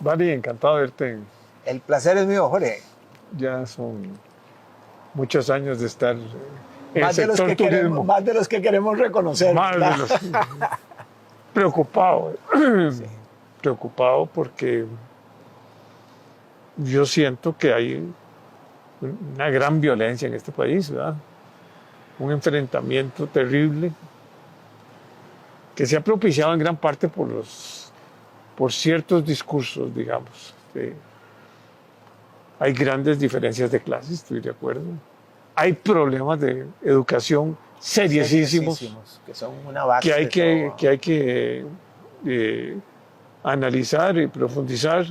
Vale, encantado de verte. El placer es mío, Jorge. Ya son muchos años de estar en el Más de los sector que turismo. más de los que queremos reconocer. Más de ¿verdad? los preocupado. Sí. Preocupado porque yo siento que hay una gran violencia en este país, ¿verdad? Un enfrentamiento terrible que se ha propiciado en gran parte por ciertos discursos, digamos. Hay grandes diferencias de clases, estoy de acuerdo. Hay problemas de educación seriosísimos Que son una base que hay de que, todo. que, hay que analizar y profundizar.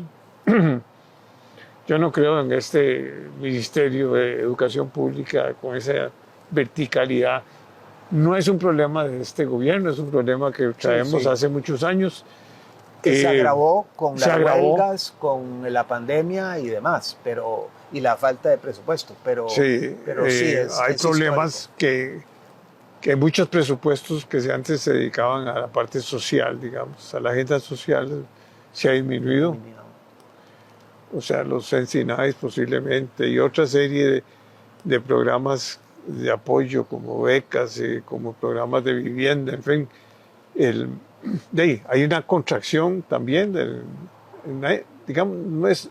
Yo no creo en este Ministerio de Educación Pública con esa verticalidad. No es un problema de este gobierno, es un problema que traemos sí. hace muchos años. Que se agravó con se las agravó. huelgas, con la pandemia y demás, y la falta de presupuesto. Pero sí, hay problemas que hay muchos presupuestos que antes se dedicaban a la parte social, digamos, a la agenda social, se ha disminuido. O sea, los Encinais posiblemente y otra serie de programas de apoyo como becas, como programas de vivienda, en fin. Hay una contracción también, digamos, no es...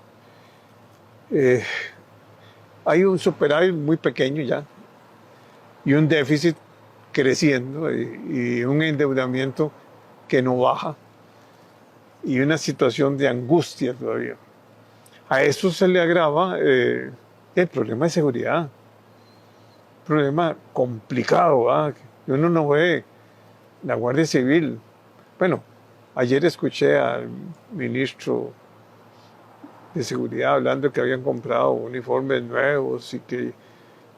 hay un superávit muy pequeño ya y un déficit creciendo y un endeudamiento que no baja y una situación de angustia todavía. A eso se le agrava el problema de seguridad, problema complicado, ¿verdad? Uno no ve la Guardia Civil. Bueno, ayer escuché al ministro de Seguridad hablando que habían comprado uniformes nuevos y que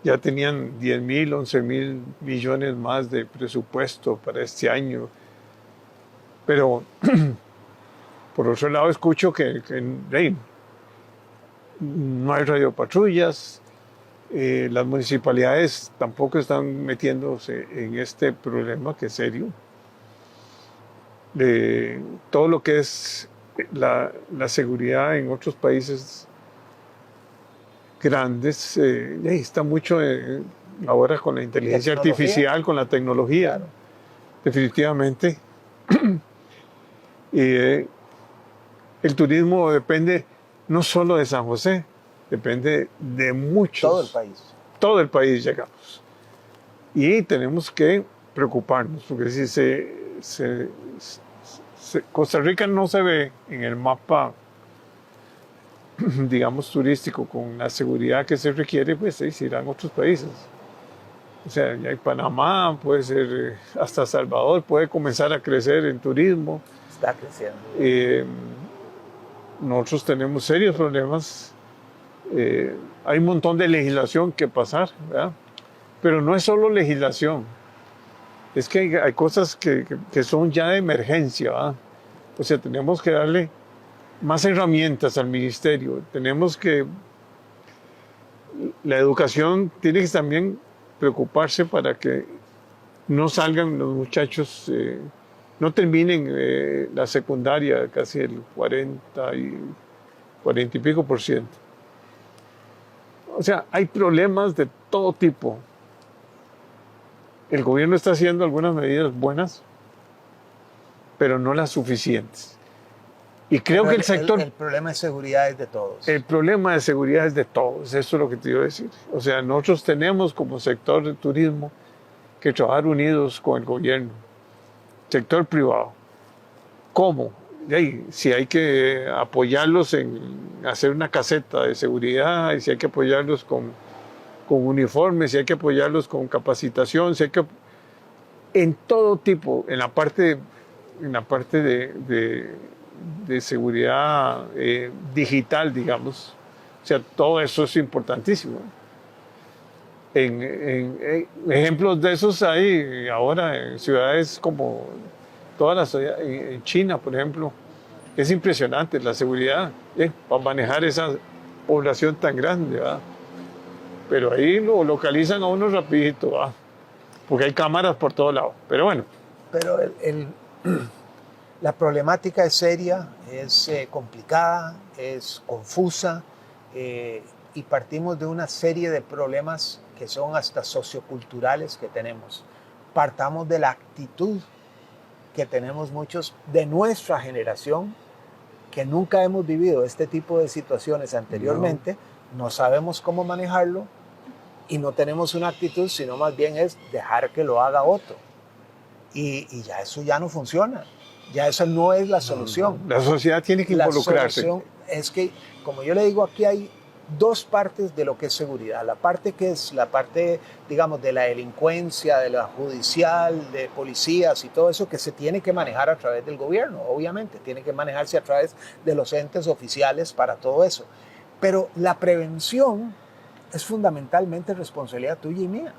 ya tenían 10.000, 11.000 millones más de presupuesto para este año. Pero, por otro lado, escucho que no hay radiopatrullas, las municipalidades tampoco están metiéndose en este problema que es serio. Todo lo que es la seguridad en otros países grandes está mucho ahora con la inteligencia artificial, con la tecnología, claro. Definitivamente. El turismo depende no solo de San José, depende de muchos. Todo el país. Todo el país llegamos. Y tenemos que preocuparnos, porque si Costa Rica no se ve en el mapa, digamos, turístico con la seguridad que se requiere, pues se irán a otros países. O sea, ya hay Panamá, puede ser hasta Salvador, puede comenzar a crecer en turismo. Está creciendo. Nosotros tenemos serios problemas. Hay un montón de legislación que pasar, ¿verdad? Pero no es solo legislación. Es que hay cosas que son ya de emergencia, ¿verdad? O sea, tenemos que darle más herramientas al ministerio. Tenemos que... La educación tiene que también preocuparse para que no salgan los muchachos, no terminen la secundaria, casi el 40 y pico %. O sea, hay problemas de todo tipo. El gobierno está haciendo algunas medidas buenas, pero no las suficientes. Y creo que el sector... El problema de seguridad es de todos. El problema de seguridad es de todos, eso es lo que te iba a decir. O sea, nosotros tenemos como sector de turismo que trabajar unidos con el gobierno, sector privado. ¿Cómo? Si hay que apoyarlos en hacer una caseta de seguridad, y si hay que apoyarlos con uniformes, si hay que apoyarlos con capacitación, si hay que... En todo tipo, en la parte de seguridad digital, digamos. O sea, todo eso es importantísimo. Ejemplos de esos hay ahora en ciudades como todas las ciudades, en China, por ejemplo. Es impresionante la seguridad para manejar esa población tan grande, ¿verdad? Pero ahí lo localizan a uno rapidito, ¿verdad? Porque hay cámaras por todos lados. Pero bueno. Pero La problemática es seria, es complicada, es confusa y partimos de una serie de problemas que son hasta socioculturales que tenemos. Partamos de la actitud que tenemos muchos de nuestra generación que nunca hemos vivido este tipo de situaciones anteriormente, no sabemos cómo manejarlo y no tenemos una actitud, sino más bien es dejar que lo haga otro. Y ya eso ya no funciona. Ya esa no es la solución. La sociedad tiene que involucrarse. La solución es que, como yo le digo, aquí hay dos partes de lo que es seguridad. La parte que es la parte, digamos, de la delincuencia, de la judicial, de policías y todo eso que se tiene que manejar a través del gobierno, obviamente. Tiene que manejarse a través de los entes oficiales para todo eso. Pero la prevención es fundamentalmente responsabilidad tuya y mía.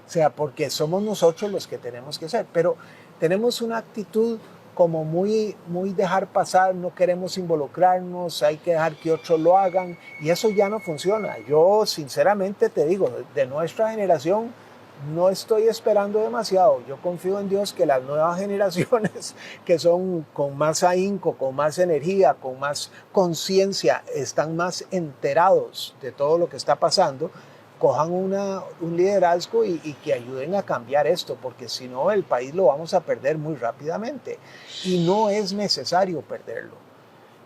O sea, porque somos nosotros los que tenemos que hacer. Pero tenemos una actitud como muy dejar pasar, no queremos involucrarnos, hay que dejar que otros lo hagan y eso ya no funciona. Yo sinceramente te digo, de nuestra generación no estoy esperando demasiado. Yo confío en Dios que las nuevas generaciones que son con más ahínco, con más energía, con más conciencia, están más enterados de todo lo que está pasando, cojan un liderazgo y que ayuden a cambiar esto, porque si no el país lo vamos a perder muy rápidamente y no es necesario perderlo.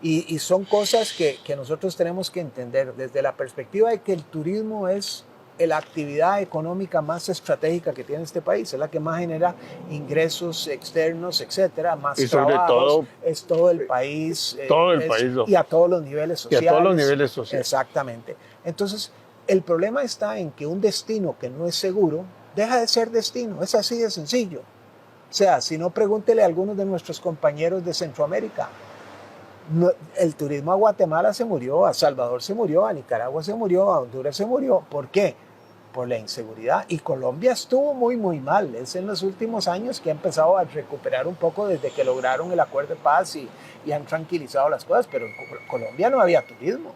Y son cosas que nosotros tenemos que entender desde la perspectiva de que el turismo es la actividad económica más estratégica que tiene este país, es la que más genera ingresos externos, etcétera, más y sobre trabajos, todo es todo el país, ¿no? Y a todos los niveles sociales. Y a todos los niveles sociales. Exactamente. Entonces, el problema está en que un destino que no es seguro deja de ser destino. Es así de sencillo. O sea, si no, pregúntele a algunos de nuestros compañeros de Centroamérica. No, el turismo a Guatemala se murió, a Salvador se murió, a Nicaragua se murió, a Honduras se murió. ¿Por qué? Por la inseguridad. Y Colombia estuvo muy mal. Es en los últimos años que ha empezado a recuperar un poco desde que lograron el acuerdo de paz y han tranquilizado las cosas. Pero en Colombia no había turismo.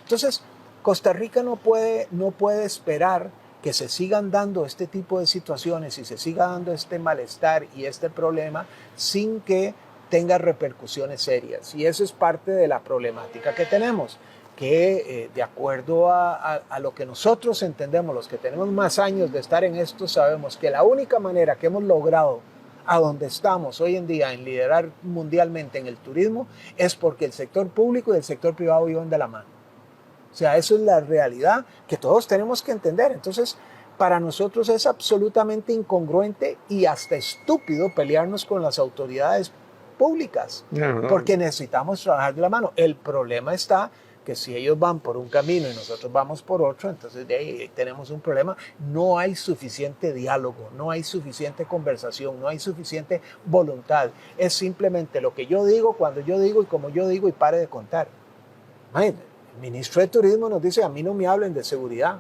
Entonces, Costa Rica no puede esperar que se sigan dando este tipo de situaciones y se siga dando este malestar y este problema sin que tenga repercusiones serias. Y eso es parte de la problemática que tenemos, que de acuerdo a lo que nosotros entendemos, los que tenemos más años de estar en esto, sabemos que la única manera que hemos logrado a donde estamos hoy en día en liderar mundialmente en el turismo es porque el sector público y el sector privado viven de la mano. O sea, eso es la realidad que todos tenemos que entender. Entonces, para nosotros es absolutamente incongruente y hasta estúpido pelearnos con las autoridades públicas, porque necesitamos trabajar de la mano. El problema está que si ellos van por un camino y nosotros vamos por otro, entonces de ahí tenemos un problema. No hay suficiente diálogo, no hay suficiente conversación, no hay suficiente voluntad. Es simplemente lo que yo digo, cuando yo digo y como yo digo y pare de contar. Imagínate. El ministro de Turismo nos dice, a mí no me hablen de seguridad.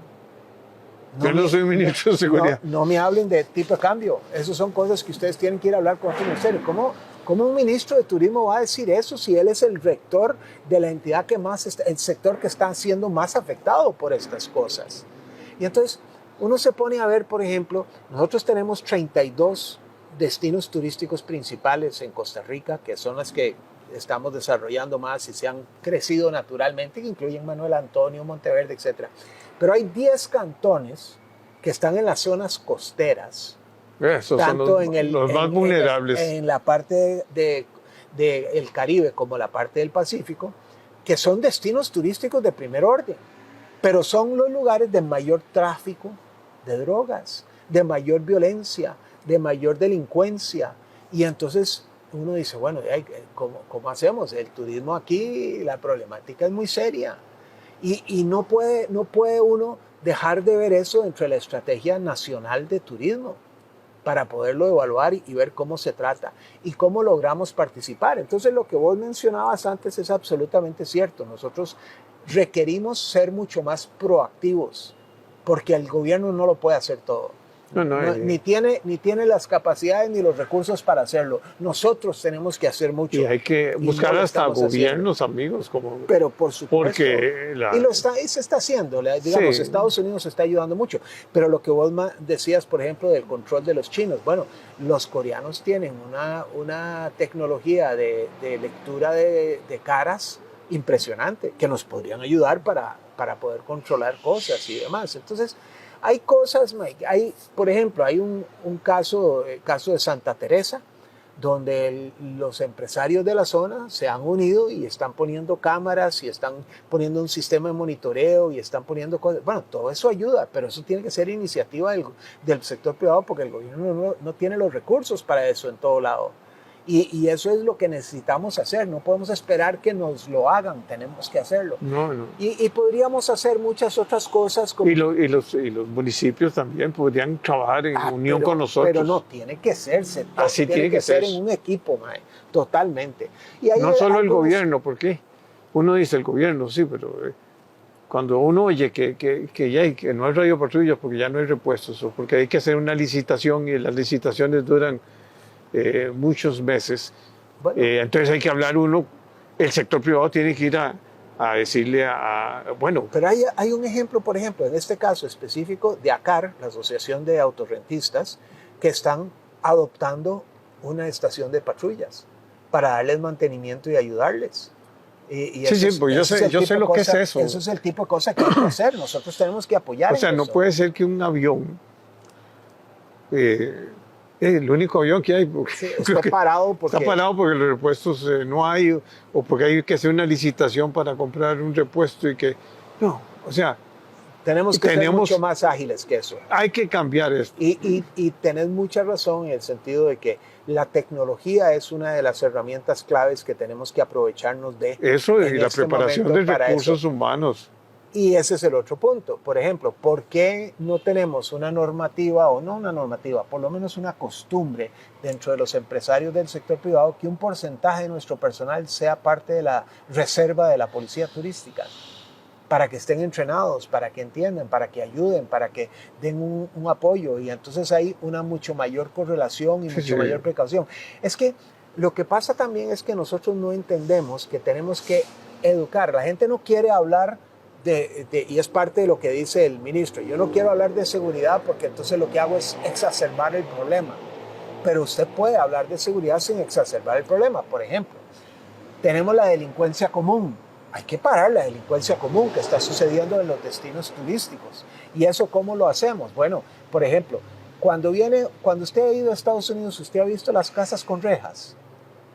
Yo no soy ministro de seguridad. No me hablen de tipo de cambio. Esas son cosas que ustedes tienen que ir a hablar con otro ministerio. ¿Cómo un ministro de Turismo va a decir eso si él es el rector de la entidad que más, el sector que está siendo más afectado por estas cosas? Y entonces uno se pone a ver, por ejemplo, nosotros tenemos 32 destinos turísticos principales en Costa Rica, que son las que estamos desarrollando más y se han crecido naturalmente, que incluyen Manuel Antonio, Monteverde, etc. Pero hay 10 cantones que están en las zonas costeras. Esos tanto son los más vulnerables. En la parte del Caribe como la parte del Pacífico, que son destinos turísticos de primer orden, pero son los lugares de mayor tráfico de drogas, de mayor violencia, de mayor delincuencia. Y entonces uno dice, bueno, ¿cómo hacemos? El turismo aquí, la problemática es muy seria. Y no puede uno dejar de ver eso dentro de la estrategia nacional de turismo para poderlo evaluar y ver cómo se trata y cómo logramos participar. Entonces, lo que vos mencionabas antes es absolutamente cierto. Nosotros requerimos ser mucho más proactivos porque el gobierno no lo puede hacer todo. Ni tiene las capacidades ni los recursos para hacerlo. Nosotros tenemos que hacer mucho. Y hay que buscar hasta gobiernos, amigos. Pero por supuesto. Porque y se está haciendo. Digamos, Estados Unidos está ayudando mucho. Pero lo que vos decías, por ejemplo, del control de los chinos. Bueno, los coreanos tienen una tecnología de lectura de caras impresionante que nos podrían ayudar para poder controlar cosas y demás. Entonces, hay cosas, Mike, por ejemplo, hay un caso de Santa Teresa, donde los empresarios de la zona se han unido y están poniendo cámaras y están poniendo un sistema de monitoreo y están poniendo cosas. Bueno, todo eso ayuda, pero eso tiene que ser iniciativa del sector privado porque el gobierno no tiene los recursos para eso en todo lado. Y eso es lo que necesitamos hacer. No podemos esperar que nos lo hagan, tenemos que hacerlo. No. Y podríamos hacer muchas otras cosas. Como... Y los municipios también podrían trabajar en unión con nosotros. Pero no, tiene que ser. Así tiene que ser en un equipo, mae, totalmente. Y no solo el gobierno, porque uno dice el gobierno, sí, pero cuando uno oye que no hay radiopatrullas porque ya no hay repuestos, o porque hay que hacer una licitación y las licitaciones duran muchos meses. Bueno, entonces hay que hablar el sector privado tiene que ir a decirle bueno. Pero hay un ejemplo, por ejemplo, en este caso específico de ACAR, la Asociación de Autorrentistas, que están adoptando una estación de patrullas para darles mantenimiento y ayudarles. Sí, pues yo sé lo que es eso. Eso es el tipo de cosa que hay que hacer. Nosotros tenemos que apoyar. O sea, no puede ser que un avión... el único avión que hay está parado porque los repuestos no hay o porque hay que hacer una licitación para comprar un repuesto o sea tenemos que ser mucho más ágiles que eso. Hay que cambiar esto. Y tenés mucha razón en el sentido de que la tecnología es una de las herramientas claves que tenemos que aprovecharnos de. Eso y la preparación de recursos humanos. Y ese es el otro punto. Por ejemplo, ¿por qué no tenemos una normativa, o no una normativa, por lo menos una costumbre dentro de los empresarios del sector privado que un porcentaje de nuestro personal sea parte de la reserva de la policía turística? Para que estén entrenados, para que entiendan, para que ayuden, para que den un apoyo. Y entonces hay una mucho mayor correlación y mucho mayor precaución. Es que lo que pasa también es que nosotros no entendemos que tenemos que educar. La gente no quiere hablar y es parte de lo que dice el ministro. Yo no quiero hablar de seguridad porque entonces lo que hago es exacerbar el problema. Pero usted puede hablar de seguridad sin exacerbar el problema. Por ejemplo, tenemos la delincuencia común. Hay que parar la delincuencia común que está sucediendo en los destinos turísticos. ¿Y eso cómo lo hacemos? Bueno, por ejemplo, cuando usted ha ido a Estados Unidos, usted ha visto las casas con rejas,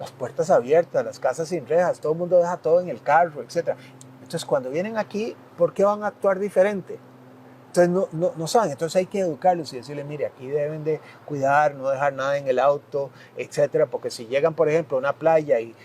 las puertas abiertas, las casas sin rejas, todo el mundo deja todo en el carro, etc. Entonces, cuando vienen aquí, ¿por qué van a actuar diferente? Entonces, no saben. Entonces, hay que educarlos y decirles, mire, aquí deben de cuidar, no dejar nada en el auto, etcétera. Porque si llegan, por ejemplo, a una playa y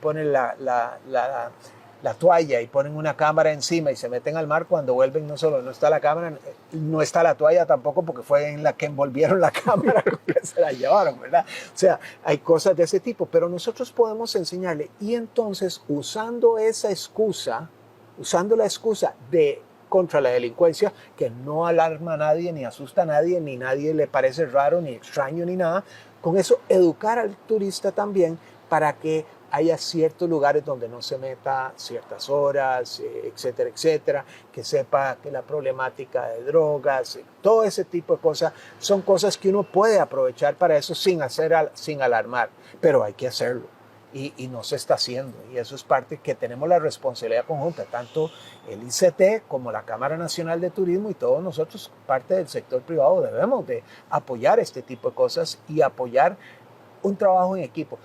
ponen la toalla y ponen una cámara encima y se meten al mar, cuando vuelven no solo no está la cámara, no está la toalla tampoco porque fue en la que envolvieron la cámara con que se la llevaron, ¿verdad? O sea, hay cosas de ese tipo, pero nosotros podemos enseñarle y entonces usando esa excusa, usando la excusa contra la delincuencia, que no alarma a nadie, ni asusta a nadie, ni nadie le parece raro, ni extraño, ni nada, con eso educar al turista también para que haya ciertos lugares donde no se meta ciertas horas, etcétera, etcétera, que sepa que la problemática de drogas, todo ese tipo de cosas, son cosas que uno puede aprovechar para eso sin alarmar, pero hay que hacerlo. Y no se está haciendo, y eso es parte que tenemos la responsabilidad conjunta, tanto el ICT como la Cámara Nacional de Turismo y todos nosotros, parte del sector privado, debemos de apoyar este tipo de cosas y apoyar un trabajo en equipo.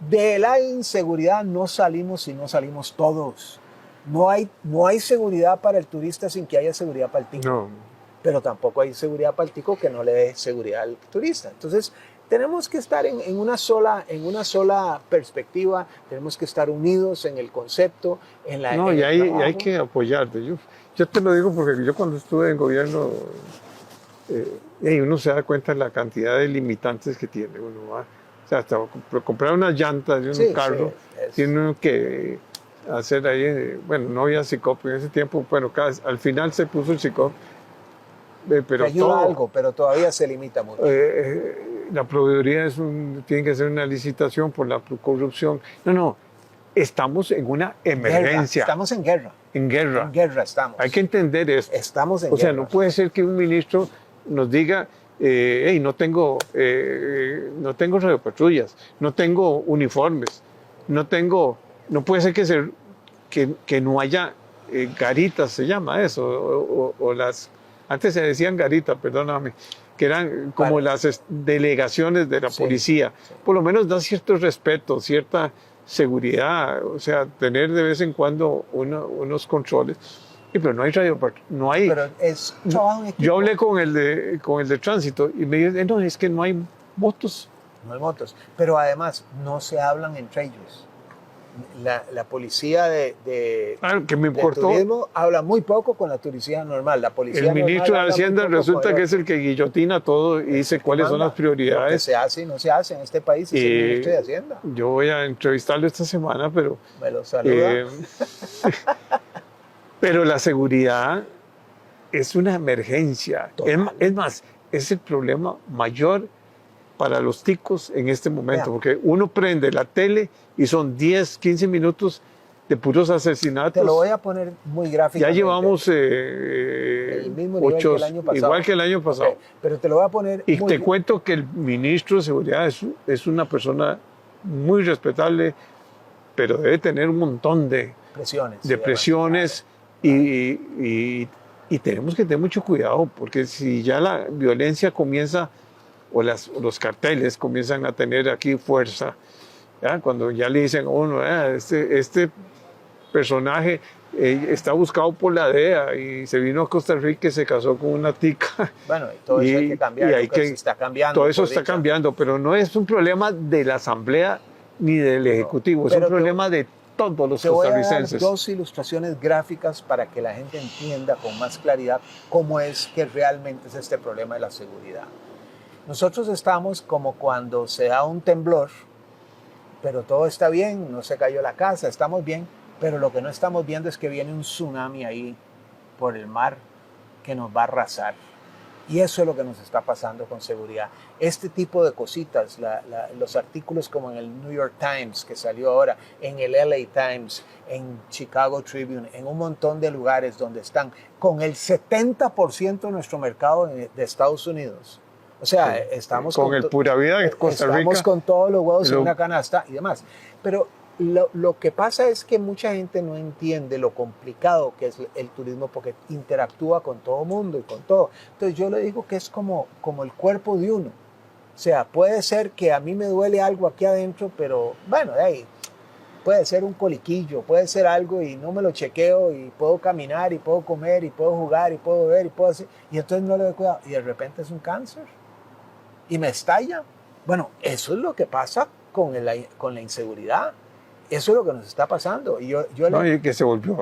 De la inseguridad no salimos si no salimos todos. No hay seguridad para el turista sin que haya seguridad para el tico. No. Pero tampoco hay seguridad para el tico que no le dé seguridad al turista. Entonces, tenemos que estar en una sola perspectiva, tenemos que estar unidos en el concepto, en la... No, y hay que apoyarte. Yo te lo digo porque yo cuando estuve en gobierno, uno se da cuenta de la cantidad de limitantes que tiene uno, ¿va? O sea, hasta comprar unas llantas de un carro, tiene uno que hacer ahí, bueno, no había SICOP en ese tiempo, bueno, al final se puso el SICOP, pero ayuda todo, algo, pero todavía se limita mucho. La proveeduría tiene que ser una licitación por la corrupción. No, estamos en una emergencia, Estamos en guerra. en guerra. En guerra estamos. Hay que entender esto. Estamos en O sea, guerra. no puede ser que un ministro nos diga, hey, no tengo radiopatrullas, no tengo uniformes, no puede ser que no haya garitas, se llama eso, antes se decían garitas, perdóname, que eran como Vale. las delegaciones de la Sí, policía. sí. Por lo menos da cierto respeto, cierta seguridad, o sea, tener de vez en cuando unos controles. Pero no hay no hay. Pero es trabajo en equipo. Yo hablé con el de tránsito y me dice, no, es que no hay motos. No hay motos. Pero además, no se hablan entre ellos. La policía de Que me importó. turismo habla muy poco con la policía normal. La policía El ministro normal de habla Hacienda muy poco resulta con que el es el que guillotina todo y dice cuáles son manda. las Lo que prioridades. se hace y no se hace en este país es el ministro de Hacienda. Yo voy a entrevistarlo esta semana, pero Me lo saluda. pero la seguridad es una emergencia. Total. Es más, es el problema mayor para los ticos en este momento, Vean. porque uno prende la tele y son 10, 15 minutos de puros asesinatos. Te lo voy a poner muy gráfico. Ya llevamos el mismo nivel que el año pasado. igual que el año pasado. Ok, pero te lo voy a poner Y muy te cuento que el ministro de Seguridad es una persona muy respetable, pero debe tener un montón de presiones. Y tenemos que tener mucho cuidado, porque si ya la violencia comienza, o los carteles comienzan a tener aquí fuerza, ¿ya? Cuando ya le dicen a uno, este personaje está buscado por la DEA y se vino a Costa Rica y se casó con una tica. Bueno, y todo eso hay que cambiar, se está cambiando. Todo eso está cambiando, pero no es un problema de la Asamblea ni del Ejecutivo, es un problema de todos los costarricenses. Te voy a costarricenses. dar 2 ilustraciones gráficas para que la gente entienda con más claridad cómo es que realmente es este problema de la seguridad. Nosotros estamos como cuando se da un temblor, pero todo está bien, no se cayó la casa, estamos bien, pero lo que no estamos viendo es que viene un tsunami ahí por el mar que nos va a arrasar. Y eso es lo que nos está pasando con seguridad. Este tipo de cositas, los artículos como en el New York Times, que salió ahora, en el LA Times, en Chicago Tribune, en un montón de lugares donde están con el 70% de nuestro mercado de Estados Unidos. O sea, estamos con el pura vida de Costa Rica. Estamos con todos los huevos en una canasta y demás. Pero lo que pasa es que mucha gente no entiende lo complicado que es el turismo porque interactúa con todo mundo y con todo. Entonces yo le digo que es como el cuerpo de uno. O sea, puede ser que a mí me duele algo aquí adentro, pero bueno, ahí puede ser un coliquillo, puede ser algo y no me lo chequeo y puedo caminar y puedo comer y puedo jugar y puedo ver y puedo hacer. Y entonces no le doy cuidado y de repente es un cáncer y me estalla. Bueno, eso es lo que pasa con la inseguridad. Eso es lo que nos está pasando. Y y que se volvió,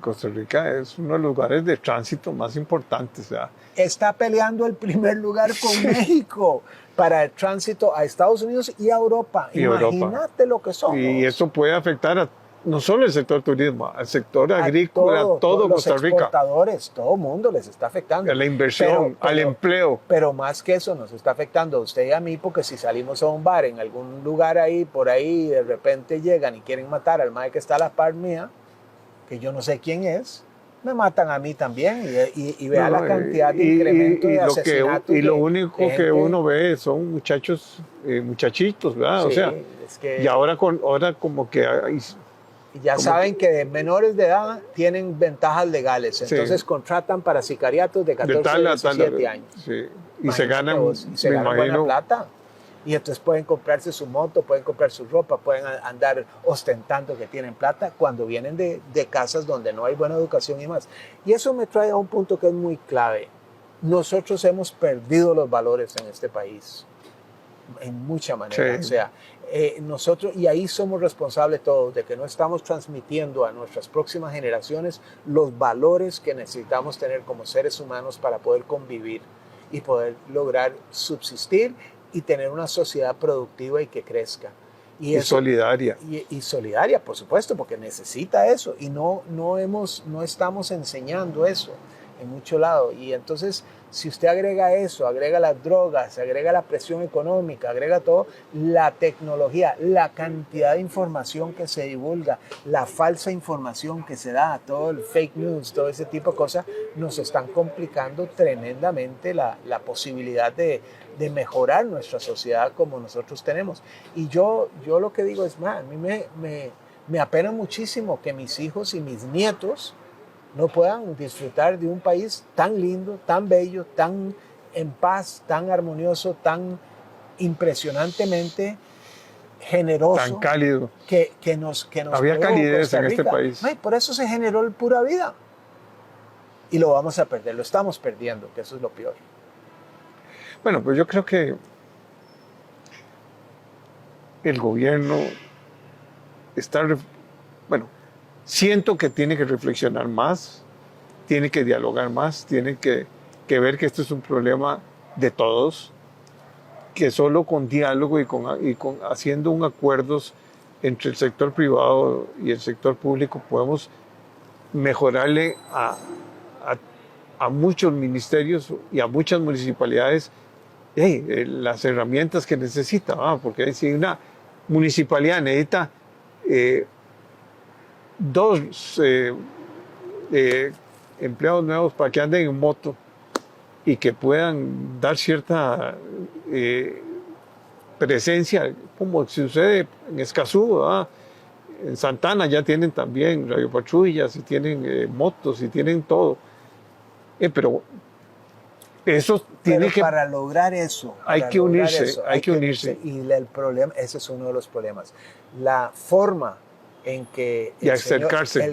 Costa Rica es uno de los lugares de tránsito más importantes. ¿Verdad? Está peleando el primer lugar con México para el tránsito a Estados Unidos y a Europa. Imagínate lo que somos. Y eso puede afectar no solo el sector turismo, al sector agrícola, todo Costa Rica. Los exportadores, todo el mundo les está afectando. A la inversión, al empleo. Pero más que eso nos está afectando a usted y a mí, porque si salimos a un bar en algún lugar ahí, por ahí, de repente llegan y quieren matar al mae que está a la par mía, que yo no sé quién es, me matan a mí también y vea la cantidad de incremento de asesinatos. Y lo único que uno ve son muchachitos, ¿verdad? Sí, o sea, es que, y ahora como que ya saben que de menores de edad tienen ventajas legales, entonces contratan para sicariatos de 14 a 17 años. Sí. Y se ganan, buena plata. Y entonces pueden comprarse su moto, pueden comprar su ropa, pueden andar ostentando que tienen plata cuando vienen de casas donde no hay buena educación y más. Y eso me trae a un punto que es muy clave. Nosotros hemos perdido los valores en este país, en mucha manera. Sí. O sea, nosotros, y ahí somos responsables todos, de que no estamos transmitiendo a nuestras próximas generaciones los valores que necesitamos tener como seres humanos para poder convivir y poder lograr subsistir y tener una sociedad productiva y que crezca. Y solidaria. Y solidaria, por supuesto, porque necesita eso. Y no estamos enseñando eso. en mucho lado. Y entonces, si usted agrega eso, agrega las drogas, agrega la presión económica, agrega todo, la tecnología, la cantidad de información que se divulga, la falsa información que se da, todo el fake news, todo ese tipo de cosas, nos están complicando tremendamente la posibilidad de mejorar nuestra sociedad como nosotros tenemos. Y yo lo que digo es, a mí me apena muchísimo que mis hijos y mis nietos no puedan disfrutar de un país tan lindo, tan bello, tan en paz, tan armonioso, tan impresionantemente generoso. Tan cálido. Que nos había calidez en este país. No, y por eso se generó el Pura Vida. Y lo vamos a perder, lo estamos perdiendo, que eso es lo peor. Bueno, pues yo creo que el gobierno está, bueno, siento que tiene que reflexionar más, tiene que dialogar más, tiene que ver que esto es un problema de todos, que solo con diálogo y con haciendo un acuerdos entre el sector privado y el sector público podemos mejorarle a muchos ministerios y a muchas municipalidades las herramientas que necesita, porque si una municipalidad necesita 2 empleados nuevos para que anden en moto y que puedan dar cierta presencia, como sucede en Escazú, en Santana ya tienen también radiopatrullas, y tienen motos, y tienen todo. Pero eso tiene que... Para lograr eso... Hay que unirse. Y el problema, ese es uno de los problemas. La forma en que el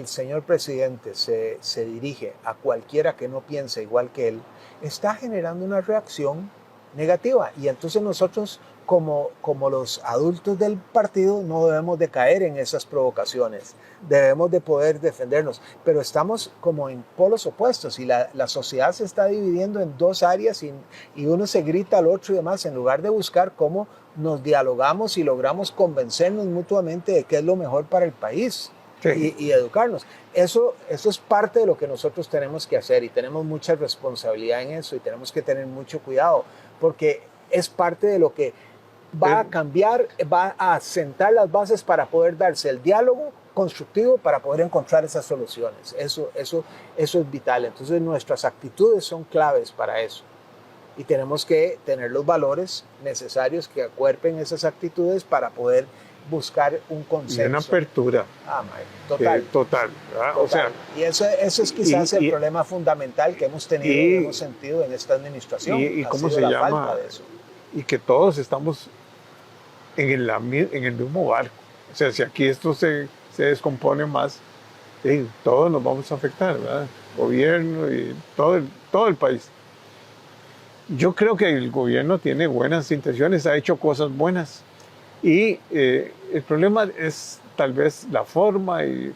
señor presidente se dirige a cualquiera que no piense igual que él, está generando una reacción negativa. Y entonces nosotros, como los adultos del partido, no debemos de caer en esas provocaciones. Debemos de poder defendernos. Pero estamos como en polos opuestos y la sociedad se está dividiendo en 2 áreas y uno se grita al otro y demás, en lugar de buscar cómo nos dialogamos y logramos convencernos mutuamente de qué es lo mejor para el país. Sí. Y educarnos. Eso es parte de lo que nosotros tenemos que hacer y tenemos mucha responsabilidad en eso y tenemos que tener mucho cuidado porque es parte de lo que va a cambiar, va a sentar las bases para poder darse el diálogo constructivo para poder encontrar esas soluciones. Eso es vital. Entonces nuestras actitudes son claves para eso. Y tenemos que tener los valores necesarios que acuerpen esas actitudes para poder buscar un consenso. Y una apertura. Total. Total. O sea, y eso es quizás el problema fundamental que hemos tenido y hemos sentido en esta administración. ¿Y cómo se llama? Falta de eso. Y que todos estamos en el mismo barco. O sea, si aquí esto se descompone más, todos nos vamos a afectar, ¿verdad? Gobierno y todo el país. Yo creo que el gobierno tiene buenas intenciones, ha hecho cosas buenas. Y el problema es tal vez la forma y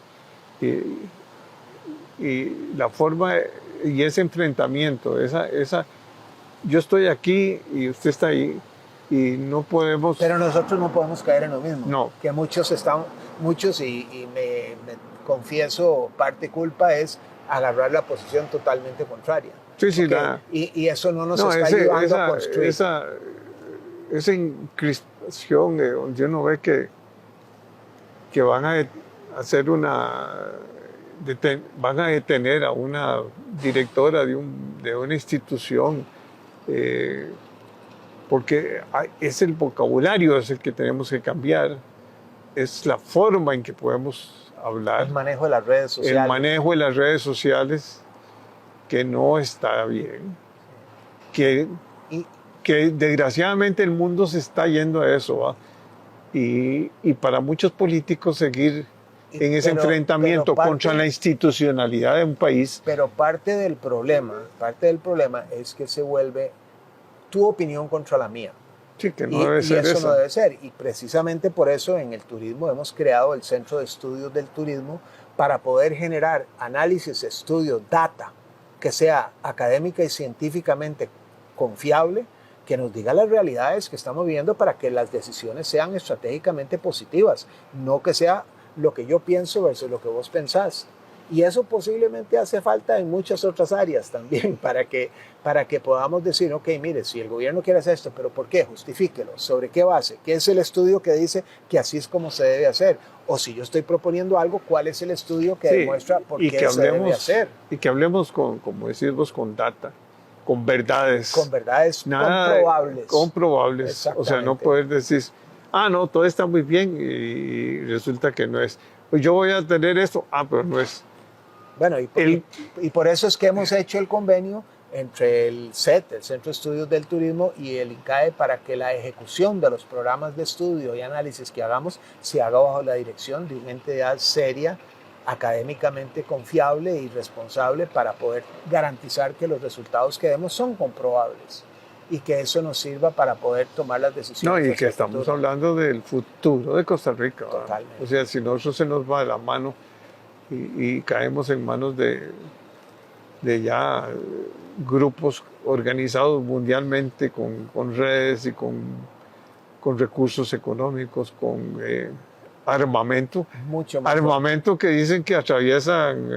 la forma y ese enfrentamiento, yo estoy aquí y usted está ahí y no podemos... Pero nosotros no podemos caer en lo mismo. No. Que muchos y me confieso, parte culpa es agarrar la posición totalmente contraria. Sí, y eso no nos está ayudando a construir. Esa encrispación donde uno ve que van a hacer van a detener a una directora de una institución, porque es el vocabulario es el que tenemos que cambiar, es la forma en que podemos hablar. El manejo de las redes sociales. El manejo de las redes sociales que no está bien, que desgraciadamente el mundo se está yendo a eso, ¿va? Y para muchos políticos seguir en ese enfrentamiento contra la institucionalidad de un país. Pero parte del problema es que se vuelve tu opinión contra la mía. Sí, que no debe ser eso. No debe ser. Y precisamente por eso en el turismo hemos creado el Centro de Estudios del Turismo para poder generar análisis, estudios, data que sea académica y científicamente confiable, que nos diga las realidades que estamos viendo para que las decisiones sean estratégicamente positivas, no que sea lo que yo pienso versus lo que vos pensás. Y eso posiblemente hace falta en muchas otras áreas también para que podamos decir, ok, mire, si el gobierno quiere hacer esto, ¿pero por qué? Justifíquelo. ¿Sobre qué base? ¿Qué es el estudio que dice que así es como se debe hacer? O si yo estoy proponiendo algo, ¿cuál es el estudio que demuestra por qué se debe hacer? Y que hablemos con, como decís vos, con data, con verdades. Con verdades comprobables. Comprobables. O sea, no poder decir, no, todo está muy bien y resulta que no es. Pues yo voy a tener esto, pero no es. Bueno, y por eso es que hemos hecho el convenio entre el CET, el Centro de Estudios del Turismo, y el INCAE para que la ejecución de los programas de estudio y análisis que hagamos se haga bajo la dirección de una entidad seria, académicamente confiable y responsable para poder garantizar que los resultados que demos son comprobables y que eso nos sirva para poder tomar las decisiones. No, y que estamos hablando del futuro de Costa Rica. Totalmente. O sea, si nosotros se nos va de la mano y caemos en manos de ya grupos organizados mundialmente con redes y con recursos económicos, con armamento. Mucho más armamento que dicen que atraviesan,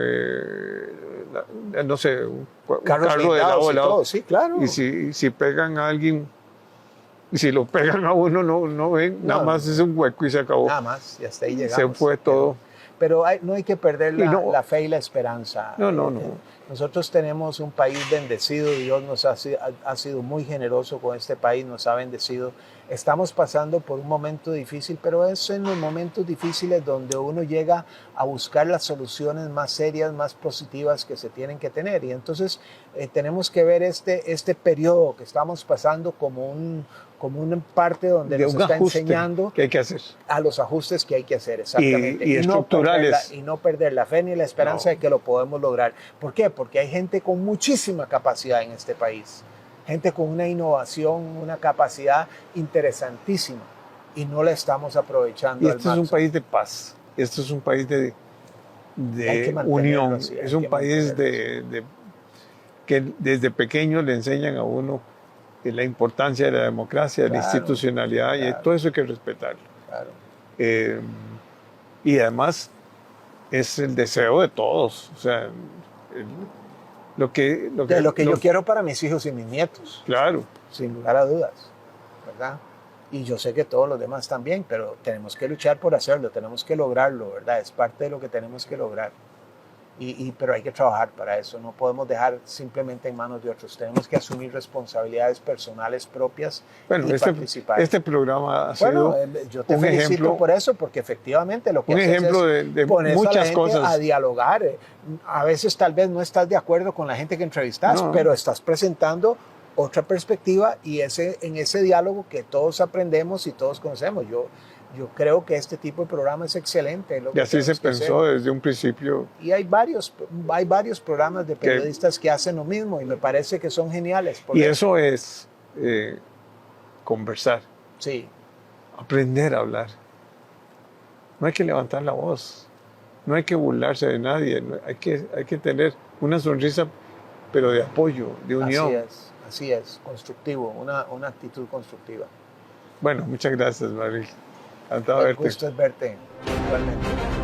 no sé, un carro de lado a lado. Sí, claro. Y si pegan a alguien, y si lo pegan a uno, no ven, nada más es un hueco y se acabó. Nada más, y hasta ahí llegamos. Se fue todo. Pero no hay que perder la fe y la esperanza. No. Nosotros tenemos un país bendecido, Dios nos ha sido muy generoso con este país, nos ha bendecido. Estamos pasando por un momento difícil, pero es en los momentos difíciles donde uno llega a buscar las soluciones más serias, más positivas que se tienen que tener. Y entonces tenemos que ver este periodo que estamos pasando como una parte donde nos está enseñando que hay que hacer. A los ajustes que hay que hacer, exactamente. Y estructurales. No perder la fe ni la esperanza de que lo podemos lograr. ¿Por qué? Porque hay gente con muchísima capacidad en este país. Gente con una innovación, una capacidad interesantísima. Y no la estamos aprovechando. Y esto es un país de paz. Esto es un país de unión. Así, es un país que desde pequeño le enseñan a uno la importancia de la democracia, de la institucionalidad, y todo eso hay que respetarlo. Claro. Y además es el deseo de todos. O sea, lo que yo quiero para mis hijos y mis nietos. Claro. Sin lugar a dudas, ¿verdad? Y yo sé que todos los demás también, pero tenemos que luchar por hacerlo, tenemos que lograrlo, ¿verdad? Es parte de lo que tenemos que lograr. Pero hay que trabajar para eso, no podemos dejar simplemente en manos de otros, tenemos que asumir responsabilidades personales propias y participar. Este programa ha sido yo te felicito ejemplo, por eso, porque efectivamente lo que un haces ejemplo es de poner muchas a la gente cosas. a dialogar. A veces tal vez no estás de acuerdo con la gente que entrevistas, pero estás presentando otra perspectiva y en ese diálogo que todos aprendemos y todos conocemos. Yo creo que este tipo de programa es excelente. Y así se pensó desde un principio. Y hay varios programas de periodistas que hacen lo mismo y me parece que son geniales. Y eso es conversar. Sí. Aprender a hablar. No hay que levantar la voz. No hay que burlarse de nadie. Hay que tener una sonrisa, pero de apoyo, de unión. Así es, constructivo, una actitud constructiva. Bueno, muchas gracias, Maril. Encantado de verte. El gusto es verte, igualmente.